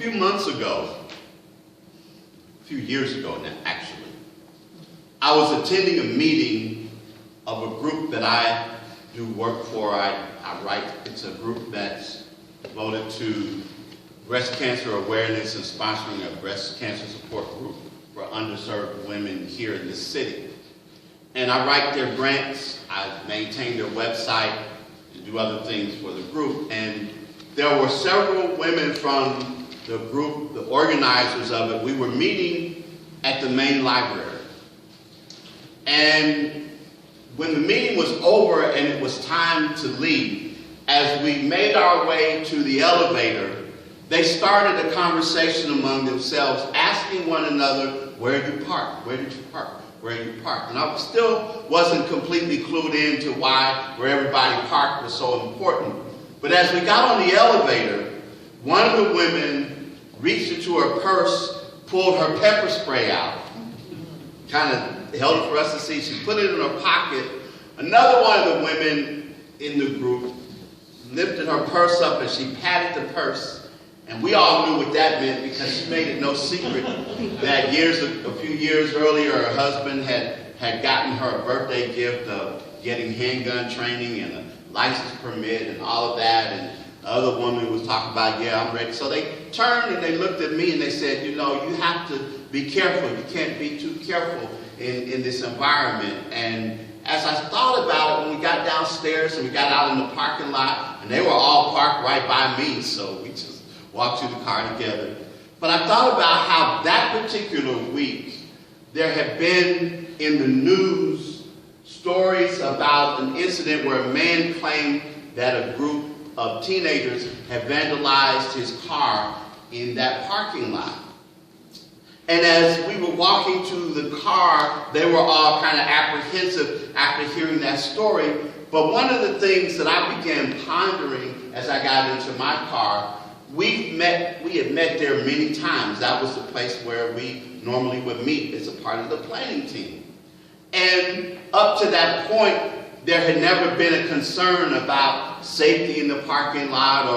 few months ago, a few years ago now, actually, I was attending a meeting of a group that I do work for. I write, it's a group that's devoted to breast cancer awareness and sponsoring a breast cancer support group for underserved women here in this city. And I write their grants, I maintain their website, and do other things for the group. And there were several women from the group, the organizers of it. We were meeting at the main library. And when the meeting was over and it was time to leave, as we made our way to the elevator, they started a conversation among themselves, asking one another, where did you park? Where did you park? Where did you park? And I still wasn't completely clued in to why where everybody parked was so important. But as we got on the elevator, one of the women reached into her purse, pulled her pepper spray out, kind of held it for us to see. She put it in her pocket. Another one of the women in the group lifted her purse up and she patted the purse. And we all knew what that meant because she made it no secret that a few years earlier, her husband had gotten her a birthday gift of getting handgun training and a license permit and all of that. And the other woman was talking about, yeah, I'm ready. So they turned and they looked at me and they said, you know, you have to be careful. You can't be too careful in this environment. And as I thought about it, when we got downstairs and we got out in the parking lot, and they were all parked right by me, so we just walked to the car together. But I thought about how that particular week, there had been in the news stories about an incident where a man claimed that a group of teenagers had vandalized his car in that parking lot. And as we were walking to the car, they were all kind of apprehensive after hearing that story. But one of the things that I began pondering as I got into my car, we had met there many times. That was the place where we normally would meet as a part of the planning team. And up to that point, there had never been a concern about safety in the parking lot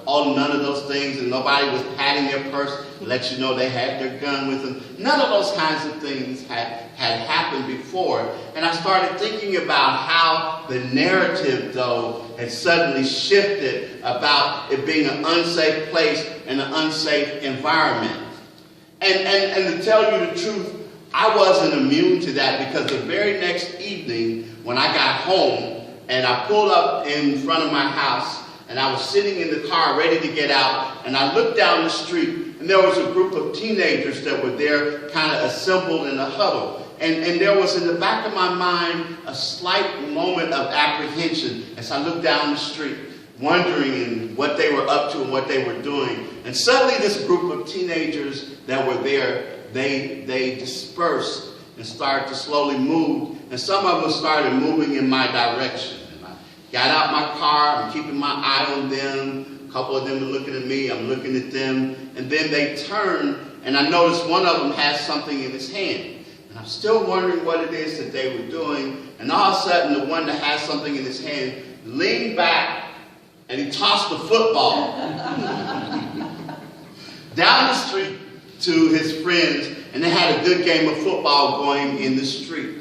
or none of those things, and nobody was patting their purse to let you know they had their gun with them. None of those kinds of things had happened before. And I started thinking about how the narrative, though, had suddenly shifted about it being an unsafe place and an unsafe environment. And to tell you the truth, I wasn't immune to that, because the very next evening when I got home and I pulled up in front of my house and I was sitting in the car ready to get out, and I looked down the street and there was a group of teenagers that were there kind of assembled in a huddle. And there was in the back of my mind a slight moment of apprehension as I looked down the street, wondering what they were up to and what they were doing. And suddenly this group of teenagers that were there, they dispersed and started to slowly move. And some of them started moving in my direction. And I got out my car, I'm keeping my eye on them. A couple of them were looking at me, I'm looking at them. And then they turned, and I noticed one of them had something in his hand. And I'm still wondering what it is that they were doing. And all of a sudden, the one that had something in his hand leaned back and he tossed the football down the street to his friends, and they had a good game of football going in the street.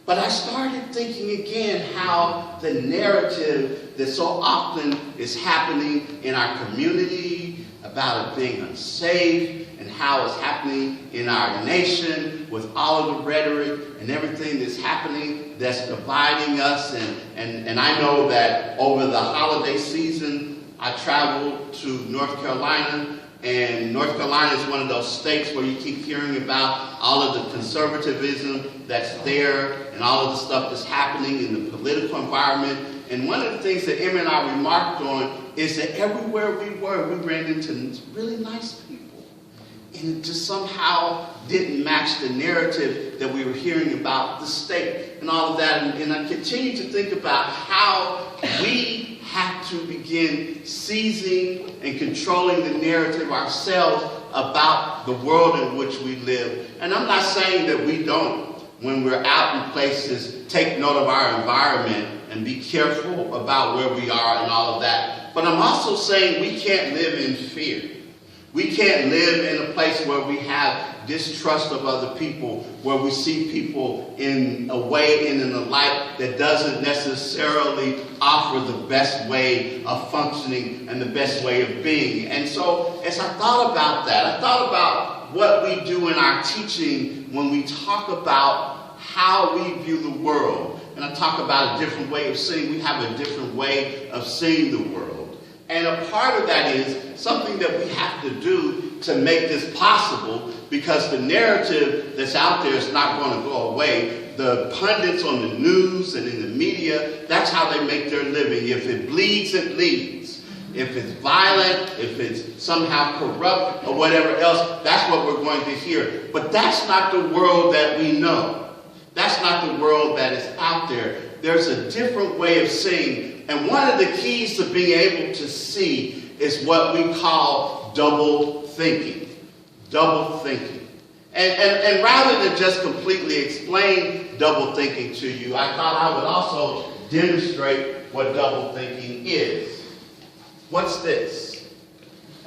But I started thinking again how the narrative that so often is happening in our community about it being unsafe, and how it's happening in our nation with all of the rhetoric and everything that's happening that's dividing us. And I know that over the holiday season, I traveled to North Carolina, and North Carolina is one of those states where you keep hearing about all of the conservatism that's there and all of the stuff that's happening in the political environment. And one of the things that Emma and I remarked on is that everywhere we were, we ran into really nice people. And it just somehow didn't match the narrative that we were hearing about the state and all of that. And I continue to think about how we have to begin seizing and controlling the narrative ourselves about the world in which we live. And I'm not saying that we don't, when we're out in places, take note of our environment and be careful about where we are and all of that. But I'm also saying we can't live in fear. We can't live in a place where we have distrust of other people, where we see people in a way and in a light that doesn't necessarily offer the best way of functioning and the best way of being. And so as I thought about that, I thought about what we do in our teaching when we talk about how we view the world. And I talk about a different way of seeing. We have a different way of seeing the world. And a part of that is something that we have to do to make this possible, because the narrative that's out there is not going to go away. The pundits on the news and in the media, that's how they make their living. If it bleeds, it leads. If it's violent, if it's somehow corrupt or whatever else, that's what we're going to hear. But that's not the world that we know. That's not the world that is out there. There's a different way of seeing. And one of the keys to being able to see is what we call double thinking. Double thinking. And rather than just completely explain double thinking to you, I thought I would also demonstrate what double thinking is. What's this?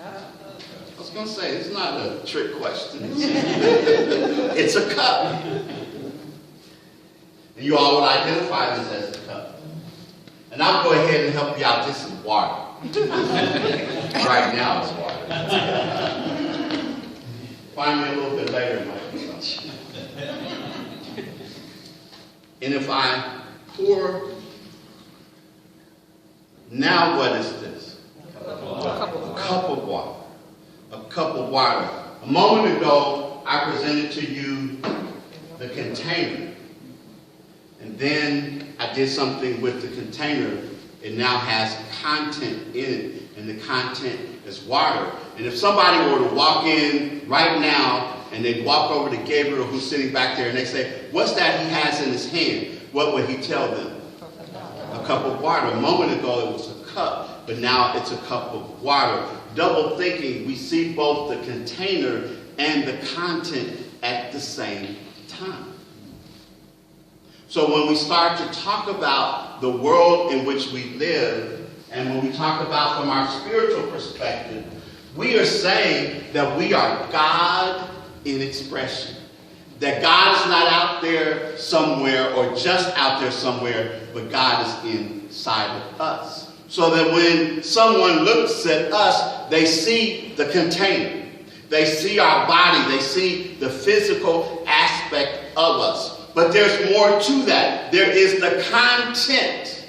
I was going to say, it's not a trick question. It's a cup. And you all would identify this as a cup. And I'll go ahead and help you out. This is water. Right now it's water. Find me a little bit later, it might be something. And if I pour, now what is this? A cup of water. A cup of water. A moment ago, I presented to you the container. And then I did something with the container. It now has content in it, and the content is water. And if somebody were to walk in right now, and they'd walk over to Gabriel, who's sitting back there, and they say, what's that he has in his hand? What would he tell them? A cup of water. A moment ago, it was a cup, but now it's a cup of water. Double thinking, we see both the container and the content at the same time. So when we start to talk about the world in which we live, and when we talk about from our spiritual perspective, we are saying that we are God in expression. That God is not out there somewhere or just out there somewhere, but God is inside of us. So that when someone looks at us, they see the container. They see our body. They see the physical aspect of us. But there's more to that. There is the content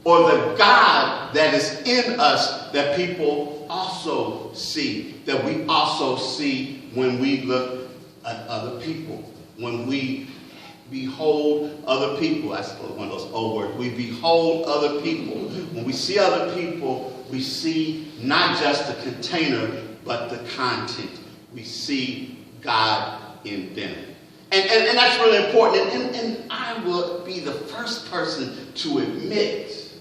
or the God that is in us that people also see, that we also see when we look at other people, when we behold other people. That's one of those old words. We behold other people. When we see other people, we see not just the container, but the content. We see God in them. And that's really important. And I will be the first person to admit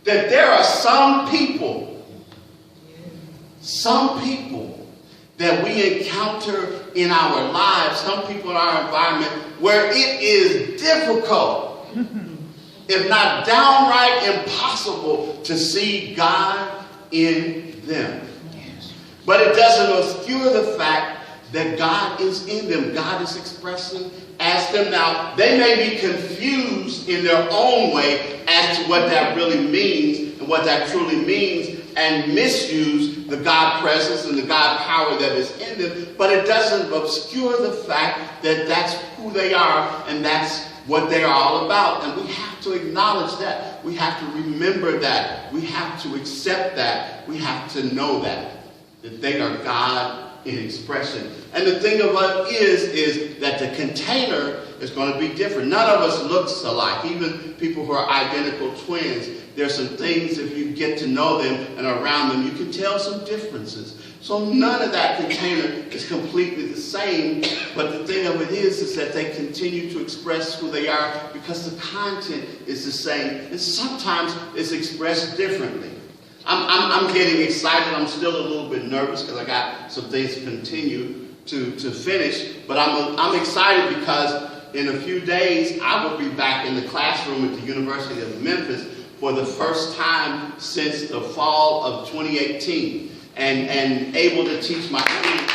that there are some people that we encounter in our lives, some people in our environment, where it is difficult, if not downright impossible, to see God in them. But it doesn't obscure the fact that God is in them. God is expressing as them. Now, they may be confused in their own way as to what that really means and what that truly means, and misuse the God presence and the God power that is in them, but it doesn't obscure the fact that that's who they are and that's what they are all about. And we have to acknowledge that. We have to remember that. We have to accept that. We have to know that they are God in expression. And the thing of it is that the container is going to be different. None of us looks alike. Even people who are identical twins, there's some things, if you get to know them and around them, you can tell some differences. So none of that container is completely the same, but the thing of it is that they continue to express who they are because the content is the same, and sometimes it's expressed differently. I'm getting excited. I'm still a little bit nervous because I got some things to continue to finish, but I'm excited because in a few days I will be back in the classroom at the University of Memphis for the first time since the fall of 2018. and able to teach my students.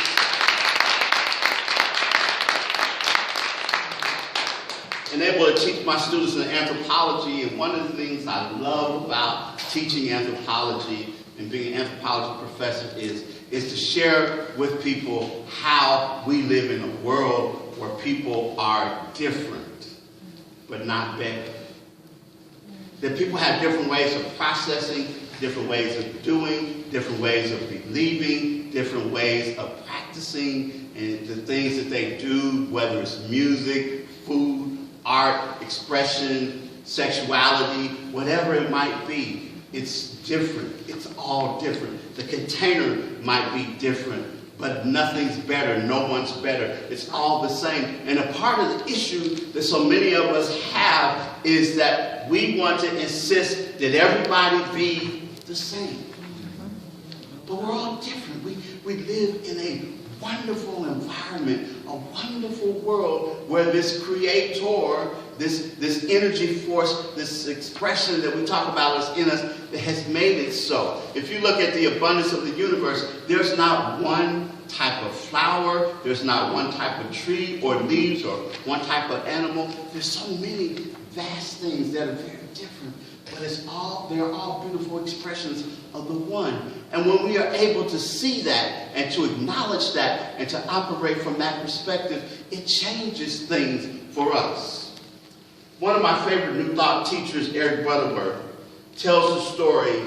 And able to teach my students in anthropology. And one of the things I love about teaching anthropology and being an anthropology professor is to share with people how we live in a world where people are different, but not better. That people have different ways of processing, different ways of doing, different ways of believing, different ways of practicing, and the things that they do, whether it's music, food, art, expression, sexuality, whatever it might be, it's different. It's all different. The container might be different, but nothing's better. No one's better. It's all the same. And a part of the issue that so many of us have is that we want to insist that everybody be the same. But we're all different. We live in a wonderful environment, a wonderful world where this creator, this energy force, this expression that we talk about is in us that has made it so. If you look at the abundance of the universe, there's not one type of flower, there's not one type of tree or leaves or one type of animal. There's so many vast things that are very different, but they're all beautiful expressions of the one. And when we are able to see that and to acknowledge that and to operate from that perspective, it changes things for us. One of my favorite New Thought teachers, Eric Butterworth, tells the story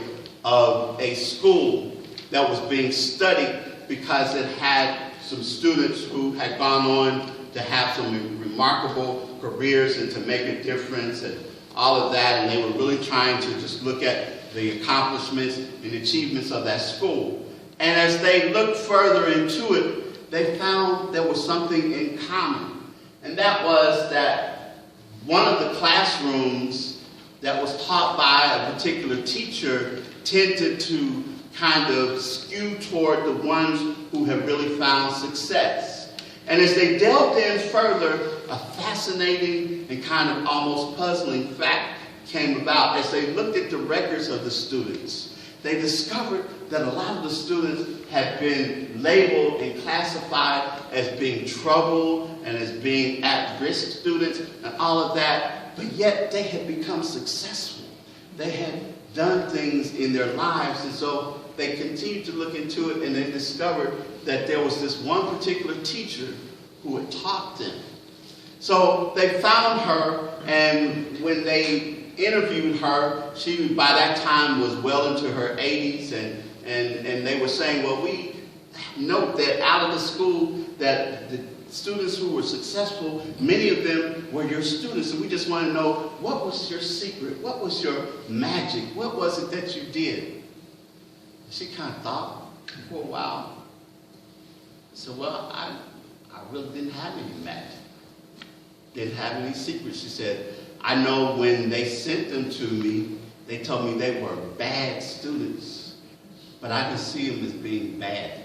of a school that was being studied because it had some students who had gone on to have some remarkable careers and to make a difference and all of that, and they were really trying to just look at the accomplishments and achievements of that school. And as they looked further into it, they found there was something in common. And that was that one of the classrooms that was taught by a particular teacher tended to kind of skew toward the ones who have really found success. And as they delved in further, a fascinating and kind of almost puzzling fact came about. As they looked at the records of the students, they discovered that a lot of the students had been labeled and classified as being troubled and as being at-risk students and all of that, but yet they had become successful. They had done things in their lives, and so they continued to look into it, and they discovered that there was this one particular teacher who had taught them. So they found her, and when they interviewed her, she by that time was well into her 80s, and they were saying, well, we note that out of the school that the students who were successful, many of them were your students, and we just want to know, what was your secret? What was your magic? What was it that you did? She kind of thought for a while. So, well, I really didn't have any magic. Didn't have any secrets. She said, I know when they sent them to me, they told me they were bad students, but I didn't see them as being bad.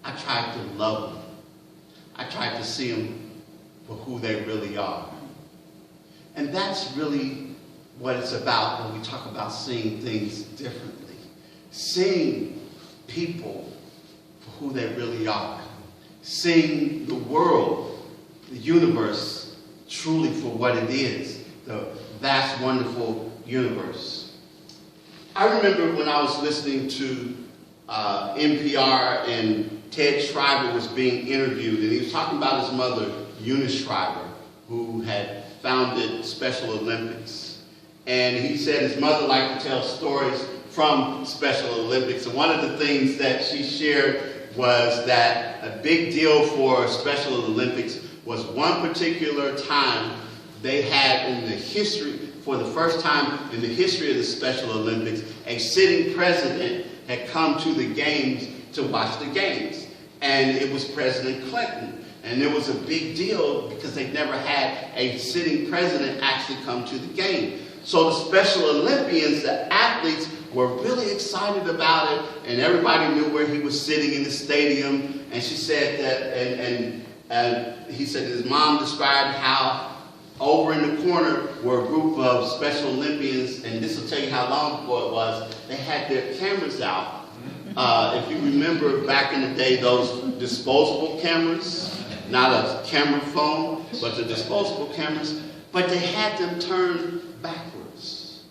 I tried to love them. I tried to see them for who they really are. And that's really what it's about when we talk about seeing things differently. Seeing people for who they really are. Seeing the world, the universe, truly for what it is, the vast, wonderful universe. I remember when I was listening to NPR and Ted Schreiber was being interviewed, and he was talking about his mother, Eunice Schreiber, who had founded Special Olympics. And he said his mother liked to tell stories from Special Olympics. And one of the things that she shared was that a big deal for Special Olympics was one particular time they had in the history, for the first time in the history of the Special Olympics, a sitting president had come to the games to watch the games. And it was President Clinton. And it was a big deal because they'd never had a sitting president actually come to the game. So the Special Olympians, the athletes, were really excited about it, and everybody knew where he was sitting in the stadium. And she said that, and he said his mom described how over in the corner were a group of Special Olympians, and this will tell you how long ago it was, they had their cameras out, If you remember back in the day, those disposable cameras, not a camera phone, but the disposable cameras, but they had them turned backwards.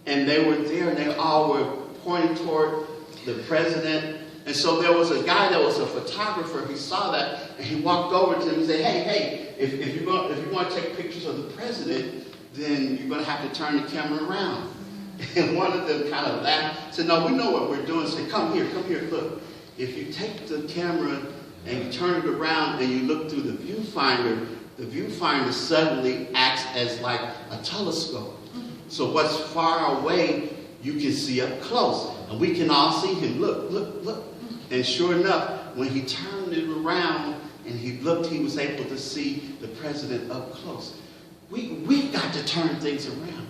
And they were there, and they all were pointing toward the president. And so there was a guy that was a photographer. He saw that, and he walked over to him and said, hey, if you want to take pictures of the president, then you're going to have to turn the camera around. And one of them kind of laughed, said, no, we know what we're doing. Said, come here, look. If you take the camera and you turn it around and you look through the viewfinder suddenly acts as like a telescope. So what's far away, you can see up close. And we can all see him. Look. And sure enough, when he turned it around and he looked, he was able to see the president up close. We've got to turn things around.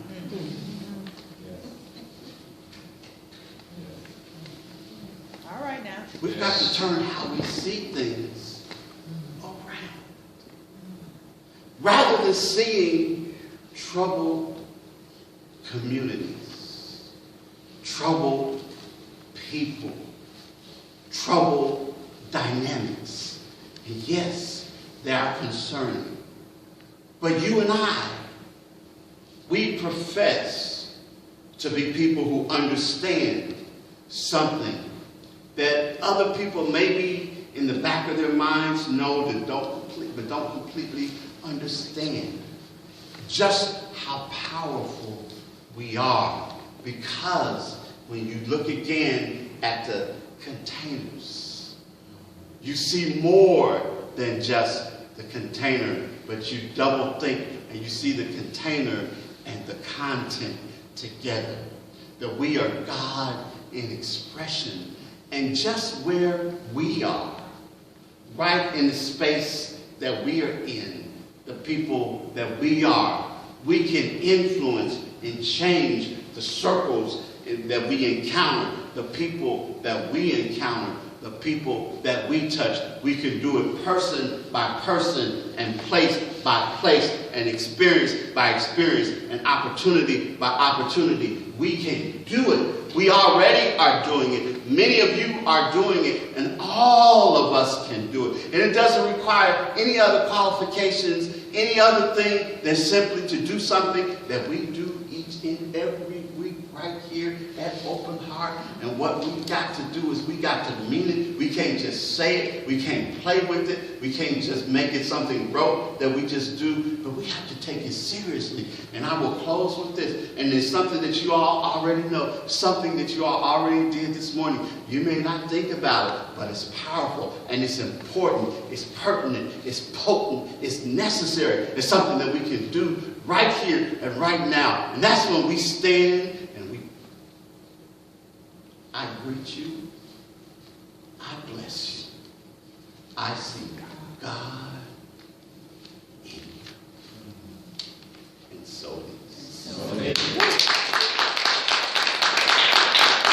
All right now. We've got to turn how we see things around. Rather than seeing troubled communities, troubled people, troubled dynamics. And yes, they are concerning. But you and I, we profess to be people who understand something that other people maybe in the back of their minds know that but don't completely understand just how powerful we are. Because when you look again at the containers, you see more than just the container, but you double think and you see the container and the content together. That we are God in expression. And just where we are, right in the space that we are in, the people that we are, we can influence and change the circles that we encounter, the people that we encounter, the people that we touch. We can do it person by person and place by place and experience by experience and opportunity by opportunity. We can do it. We already are doing it. Many of you are doing it, and all of us can do it. And it doesn't require any other qualifications, any other thing than simply to do something that we do each and every week right here at Open Heart. And what we've got to do is we got to mean it. We can't just say it. We can't play with it. We can't just make it something rote that we just do. But we have to take it seriously. And I will close with this. And it's something that you all already know. Something that you all already did this morning. You may not think about it, but it's powerful. And it's important. It's pertinent. It's potent. It's necessary. It's something that we can do right here and right now. And that's when we stand and I greet you. I bless you. I see God